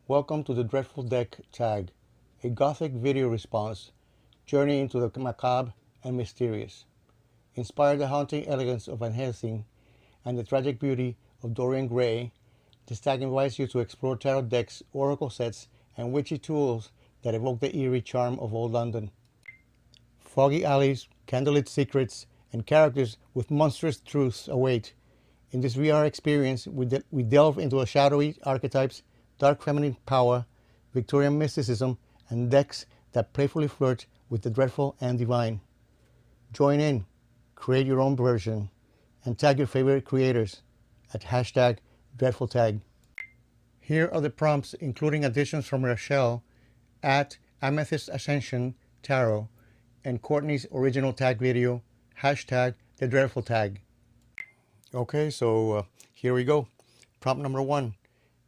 Welcome to the Dreadful Deck Tag, a Gothic video response, journey into the macabre and mysterious. Inspired the haunting elegance of Van Helsing and the tragic beauty of Dorian Gray, this tag invites you to explore tarot decks, oracle sets, and witchy tools that evoke the eerie charm of old London. Foggy alleys, candlelit secrets, and characters with monstrous truths await. In this VR experience, we delve into a shadowy archetypes, dark feminine power, Victorian mysticism, and decks that playfully flirt with the dreadful and divine. Join in, create your own version, and tag your favorite creators at #DreadfulTag. Here are the prompts, including additions from Rachele at Amethyst Ascension Tarot and Cortney's original tag video, #TheDreadfulTag. Okay, so here we go. Prompt number 1.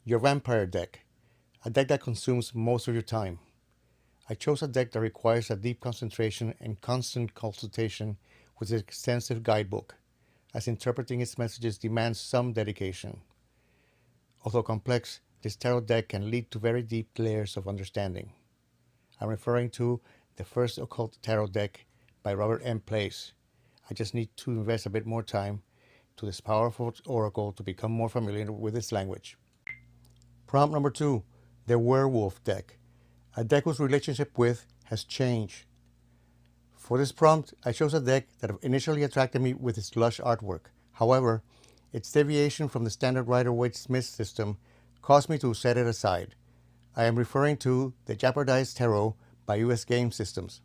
Your vampire deck, a deck that consumes most of your time. I chose a deck that requires a deep concentration and constant consultation with its extensive guidebook, as interpreting its messages demands some dedication. Although complex, this tarot deck can lead to very deep layers of understanding. I'm referring to the First Occult Tarot deck by Robert M. Place. I just need to invest a bit more time to this powerful oracle to become more familiar with its language. Prompt number 2, the werewolf deck, a deck whose relationship with has changed. For this prompt, I chose a deck that initially attracted me with its lush artwork. However, its deviation from the standard Rider-Waite-Smith system caused me to set it aside. I am referring to the Jeopardized Tarot by US Game Systems.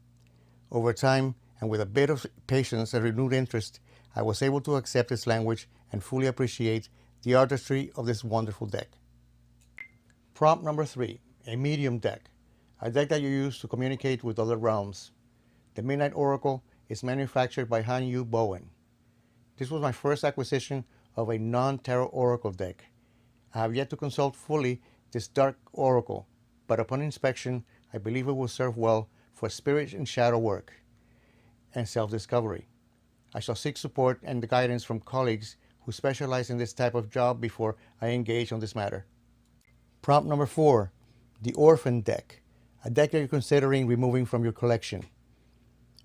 Over time, and with a bit of patience and renewed interest, I was able to accept its language and fully appreciate the artistry of this wonderful deck. Prompt number 3, a medium deck, a deck that you use to communicate with other realms. The Midnight Oracle is manufactured by Han Yu Bowen. This was my first acquisition of a non-tarot oracle deck. I have yet to consult fully this dark oracle, but upon inspection, I believe it will serve well for spirit and shadow work and self-discovery. I shall seek support and the guidance from colleagues who specialize in this type of job before I engage on this matter. Prompt number 4, the Orphan deck, a deck that you're considering removing from your collection.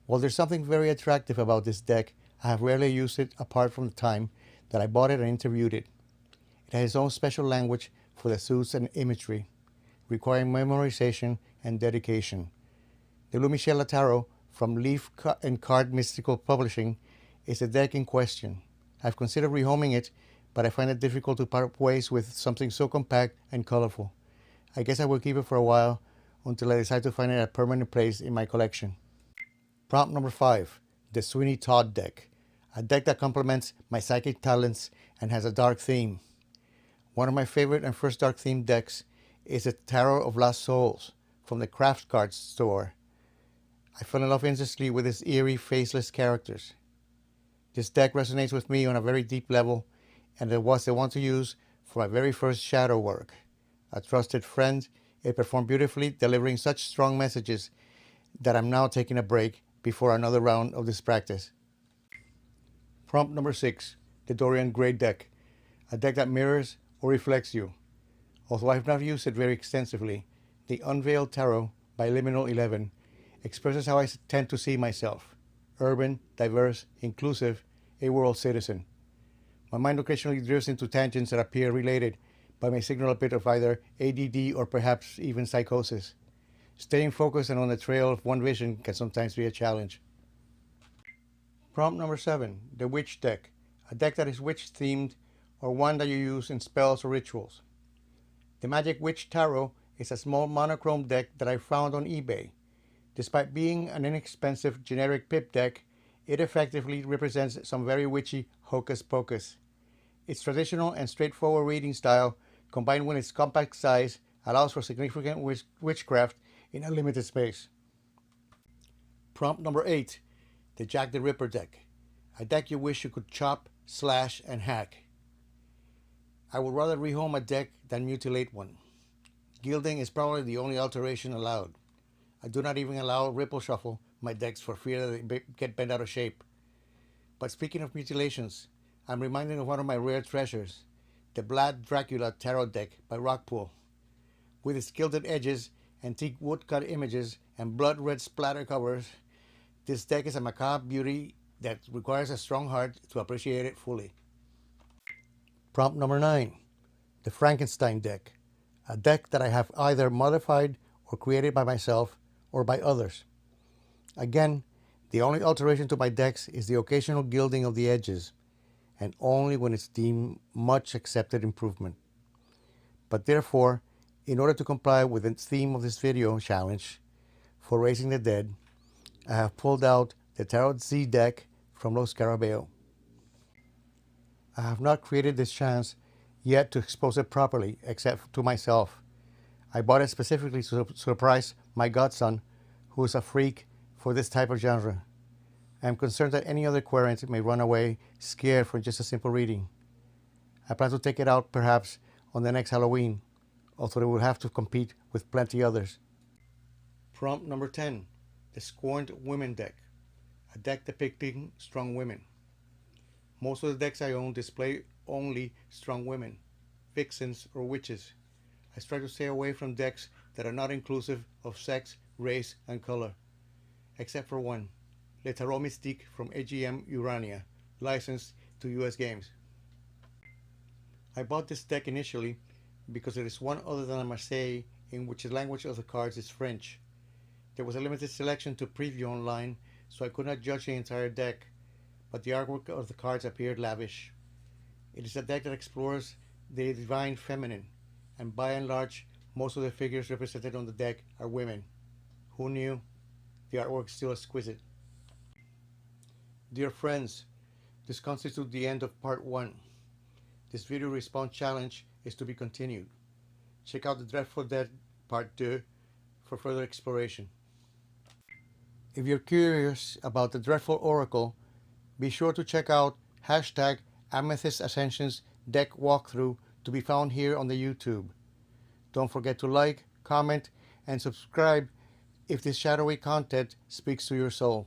While there's something very attractive about this deck, I have rarely used it apart from the time that I bought it and interviewed it. It has its own special language for the suits and imagery, requiring memorization and dedication. The Lumichella Tarot from Leaf and Card Mystical Publishing is the deck in question. I've considered rehoming it, but I find it difficult to part ways with something so compact and colorful. I guess I will keep it for a while until I decide to find it a permanent place in my collection. Prompt number 5, the Sweeney Todd deck, a deck that complements my psychic talents and has a dark theme. One of my favorite and first dark themed decks is the Tarot of Lost Souls from the Craft Cards store. I fell in love instantly with its eerie, faceless characters. This deck resonates with me on a very deep level, and it was the one to use for my very first shadow work. A trusted friend, it performed beautifully, delivering such strong messages that I'm now taking a break before another round of this practice. Prompt number 6, the Dorian Gray deck, a deck that mirrors or reflects you. Although I have not used it very extensively, the Unveiled Tarot by Liminal 11 expresses how I tend to see myself: urban, diverse, inclusive, a world citizen. My mind occasionally drifts into tangents that appear related, but may signal a bit of either ADD or perhaps even psychosis. Staying focused and on the trail of one vision can sometimes be a challenge. Prompt number 7, the Witch deck, a deck that is witch-themed or one that you use in spells or rituals. The Magic Witch Tarot is a small monochrome deck that I found on eBay. Despite being an inexpensive generic pip deck, it effectively represents some very witchy hocus pocus. Its traditional and straightforward reading style, combined with its compact size, allows for significant witchcraft in a limited space. Prompt number 8, the Jack the Ripper deck, a deck you wish you could chop, slash, and hack. I would rather rehome a deck than mutilate one. Gilding is probably the only alteration allowed. I do not even allow ripple shuffle my decks for fear that they get bent out of shape. But speaking of mutilations, I'm reminded of one of my rare treasures, the Vlad Dracula Tarot deck by Rockpool. With its gilded edges, antique woodcut images, and blood red splatter covers, this deck is a macabre beauty that requires a strong heart to appreciate it fully. Prompt number 9. The Frankenstein deck. A deck that I have either modified or created by myself or by others. Again, the only alteration to my decks is the occasional gilding of the edges, and only when it's deemed much accepted improvement. But therefore, in order to comply with the theme of this video challenge for raising the dead, I have pulled out the Tarot Z deck from Los Scarabeo. I have not created this chance yet to expose it properly, except to myself. I bought it specifically to surprise my godson, who is a freak for this type of genre. I am concerned that any other querent may run away scared from just a simple reading. I plan to take it out perhaps on the next Halloween, although it will have to compete with plenty others. Prompt number 10. The Scorned Women deck. A deck depicting strong women. Most of the decks I own display only strong women, vixens, or witches. I try to stay away from decks that are not inclusive of sex, race, and color, except for one, Le Tarot Mystique from AGM Urania, licensed to US Games. I bought this deck initially because it is one other than a Marseille in which the language of the cards is French. There was a limited selection to preview online, so I could not judge the entire deck, but the artwork of the cards appeared lavish. It is a deck that explores the divine feminine, and by and large, most of the figures represented on the deck are women. Who knew? The artwork is still exquisite. Dear friends, this constitutes the end of part 1. This video response challenge is to be continued. Check out the Dreadful Dead part 2 for further exploration. If you're curious about the Dreadful Oracle, be sure to check out hashtag Amethyst Ascensions deck walkthrough to be found here on the YouTube. Don't forget to like, comment, and subscribe if this shadowy content speaks to your soul.